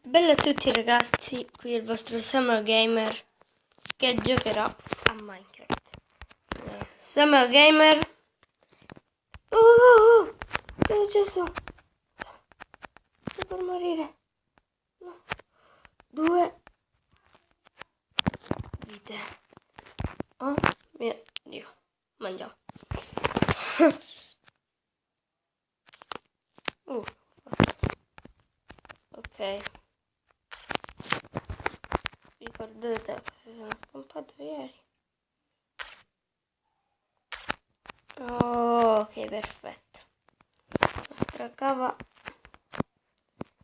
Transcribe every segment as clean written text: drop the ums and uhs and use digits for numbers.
Bella a tutti ragazzi, qui è il vostro Samuel Gamer che giocherà a Minecraft. Samuel Gamer. Che è successo? Sto per morire. No. 2 vite. Oh mio Dio. Mangiamo. Ok. Ricordate che sono scampato ieri. Oh, ok, perfetto. La nostra cava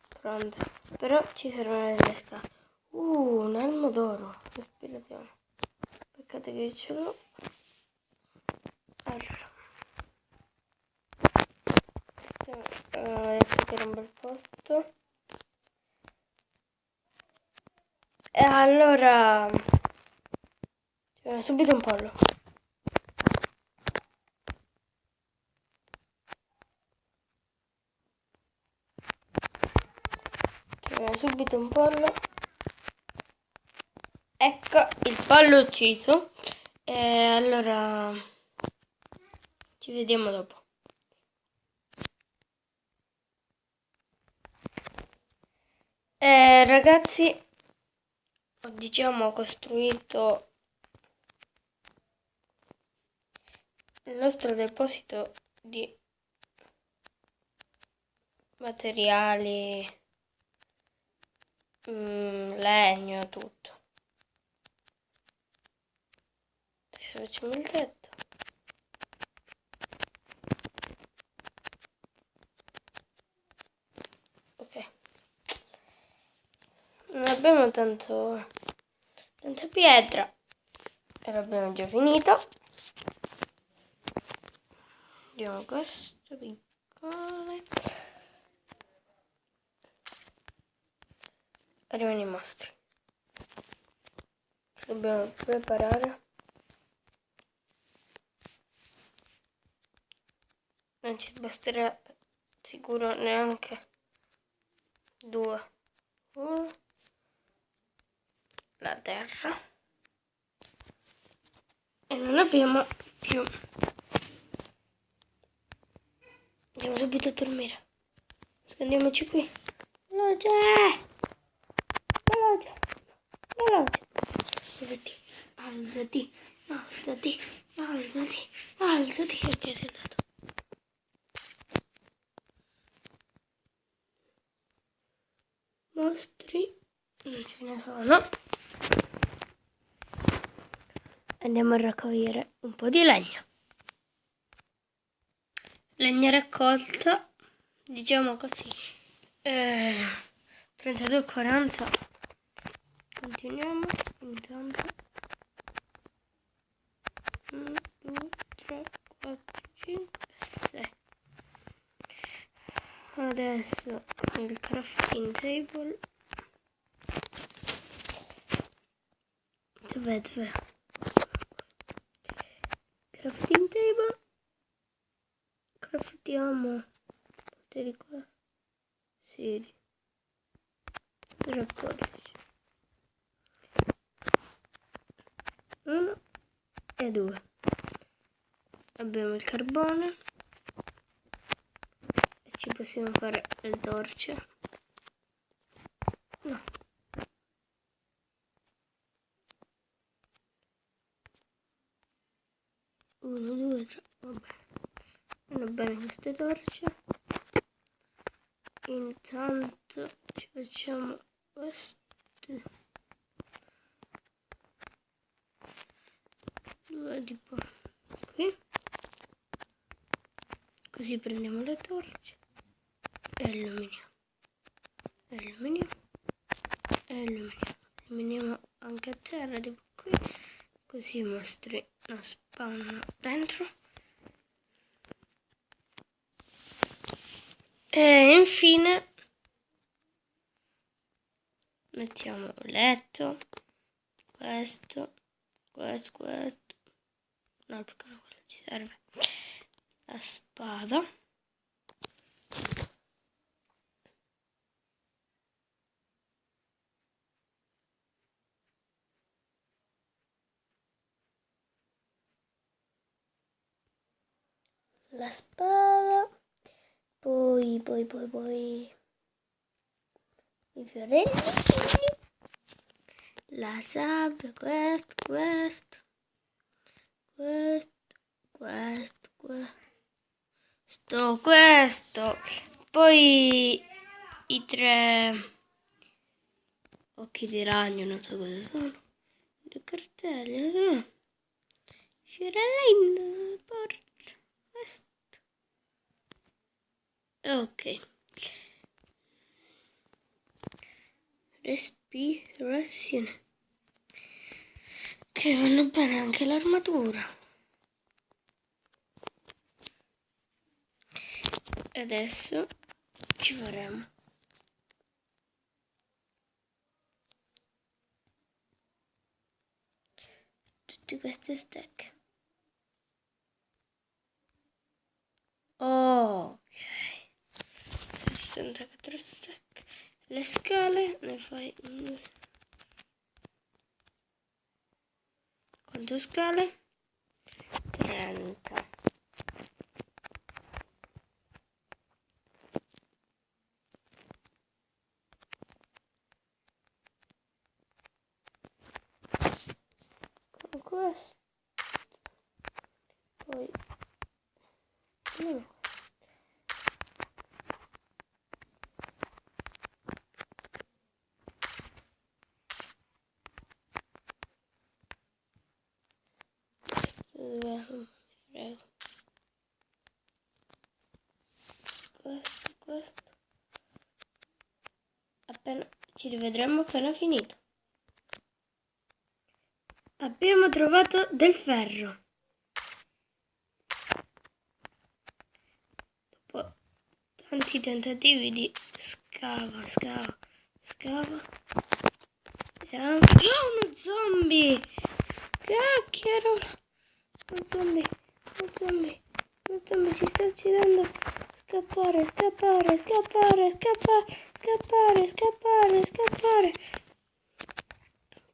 pronta. Però ci servono delle scale. Un elmo d'oro. Ispirazione. Peccato che ce l'ho. Allora. Ecco che era un bel posto. E allora subito un pollo. Subito un pollo. Ecco il pollo ucciso. E allora ci vediamo dopo. Ragazzi, diciamo ho costruito il nostro deposito di materiali, legno, tutto. Adesso facciamo il tetto. Ok. Non abbiamo tanta pietra e l'abbiamo già finito. Vediamo questo piccone. Arrivano i mostri. Dobbiamo preparare. Non ci basterà sicuro neanche 2. La terra. E non abbiamo più. Andiamo subito a dormire. Nascondiamoci qui. Veloce! Veloce! Veloce! Alzati! Alzati! Alzati! Alzati! Ok, sei andato. Mostri. Non ce ne sono. Andiamo a raccogliere un po' di legno. Legna raccolta, diciamo così, 32,40. Continuiamo, intanto 1, 2, 3, 4, 5, 6. Adesso il crafting table. Dov'è? Crafting table. Craftiamo. Poteri qua. Sì. 14. 1 e 2. Abbiamo il carbone. E ci possiamo fare le torce. No. 1, 2, 3. Vabbè. Vanno bene queste torce. Intanto ci facciamo queste 2 tipo qui, così prendiamo le torce e illuminiamo anche a terra tipo qui, così i mostri non spawnano dentro. E infine mettiamo un letto, questo, no, perché no, quello ci serve, la spada, la spada, poi i fiorellini, la sabbia, questo, poi i 3 occhi di ragno, non so cosa sono, 2 cartelle, no? Fiorellino, porta, questo. Ok. Respirazione. Che vanno bene anche l'armatura. Adesso ci faremo tutte queste stecche. Ok. 64 stecche. Le scale ne fai... Quante scale? 30. Con questo. Poi... Prego. Questo. Appena ci rivedremo appena finito. Abbiamo trovato del ferro. Dopo tanti tentativi di scava. Vediamo. Oh, uno zombie! Cacchio! Uno zombie ci sta uccidendo. Scappare.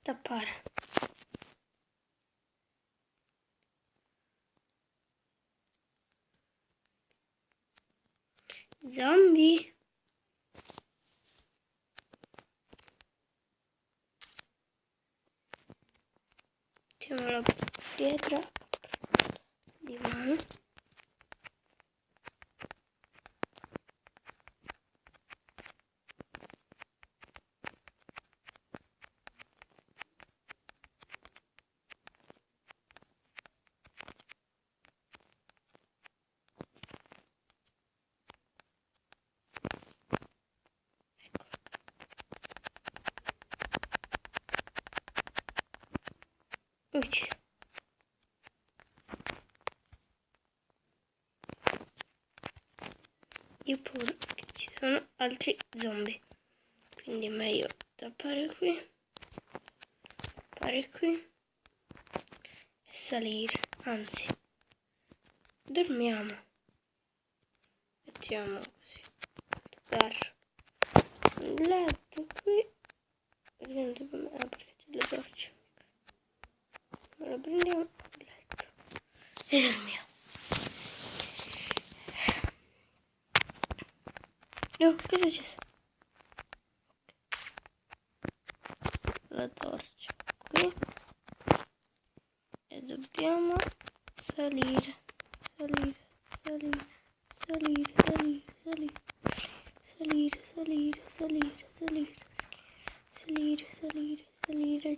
Tappare. Zombie. Facciamo la pietra di mano. Ucciso. Io pure che ci sono altri zombie, quindi è meglio tappare qui e salire, anzi dormiamo, mettiamo così un letto qui, vediamo come apre le torce, ora prendiamo il letto e dormiamo. No, che è successo? La torcia qui e dobbiamo salire.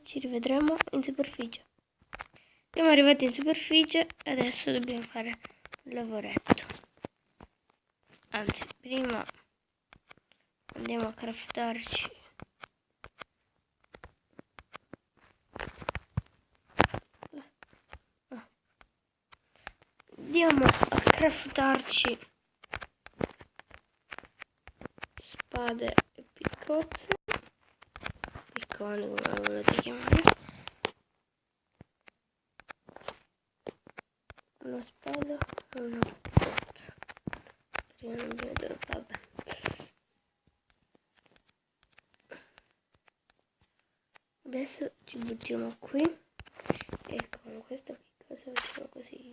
Ci rivedremo in superficie. Siamo arrivati in superficie e adesso dobbiamo fare un lavoretto. Anzi, prima andiamo a craftarci spade e piccozze, picconi come lo volete chiamare. Una spada e una piccozza. Prima non vedo, vabbè. Adesso ci buttiamo qui e con questa piccosa facciamo così.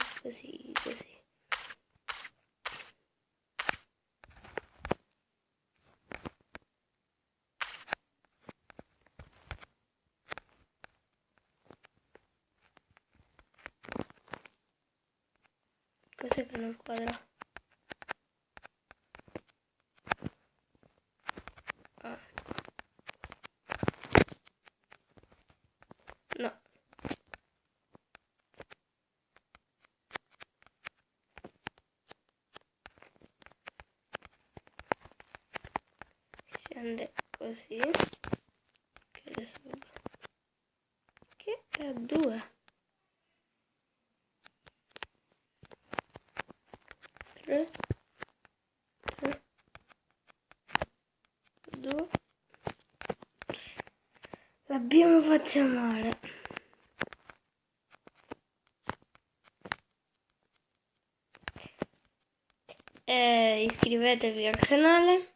cos'è che non quadra? Ah. No. Scende così. Che adesso che è a 2. 3. 2. L'abbiamo fatta male. Iscrivetevi al canale,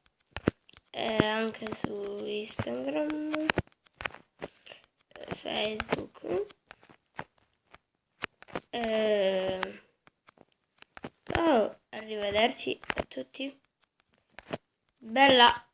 anche su Instagram, Facebook. Ciao, arrivederci a tutti. Bella!